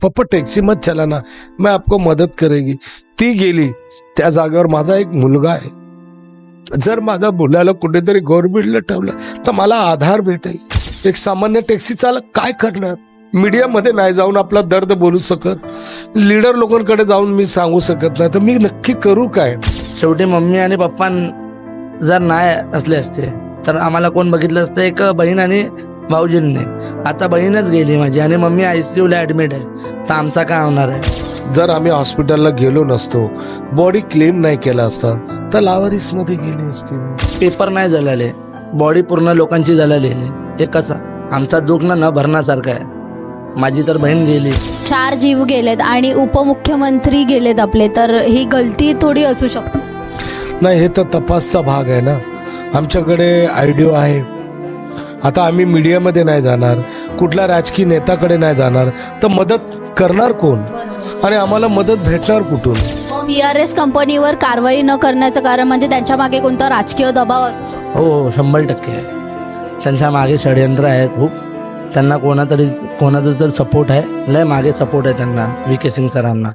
पप्पा टॅक्सी मत चलाना, मैं आपको मदत करेगी. ती गेली. त्या जागेवर माझा एक मुलगा आहे. जर माझ्या मुलाला कुठेतरी गव्हर्नमेंटला ठेवलं तर मला आधार भेटेल. एक सामान्य टॅक्सी चालक काय करणार? मीडियामध्ये नाही जाऊन आपला दर्द बोलू शकत, लीडर लोकांकडे जाऊन मी सांगू शकत नाही, तर मी नक्की करू काय? शेवटी मम्मी आणि पप्पा जर नाही असले असते तर आम्हाला कोण बघितलं असतं? एक बहीण आणि भाऊजींनी. आता बहीणच गेली माझी आणि मम्मी ICU ला ऍडमिट आहे, तर आमचा काय होणार आहे? जर आम्ही हॉस्पिटलला गेलो नसतो, बॉडी क्लेम नाही केला असता, तर लावारिस मध्ये गेली असती. पेपर नाही झालेले, बॉडी पूर्ण लोकांची झालेली आहे. हे कसं? आमचा दुःख न भरण्यासारखं आहे. माझी तर बहीण गेली. 4 जीव गेलेत आणि उपमुख्यमंत्री गेलेत आपले, तर ही गलती थोडी असू शकते. नाही, हे तर तपासचा भाग आहे ना. आमच्याकडे आयडिओ आहे. आता आम्ही मीडियामध्ये नाही जाणार, कुठल्या राजकीय नेत्याकडे नाही जाणार, तर मदत करणार कोण आणि आम्हाला मदत भेटणार कुठून? PRS कंपनीवर कारवाई न करण्याचं कारण म्हणजे त्यांच्या मागे कोणता राजकीय दबाव असू शकतो? हो, 100% आहे. त्यांच्या मागे षडयंत्र आहे खूप. त्यांना कोणाचा तरी सपोर्ट आहे, लय मागे सपोर्ट आहे त्यांना, VK सिंग सरांना.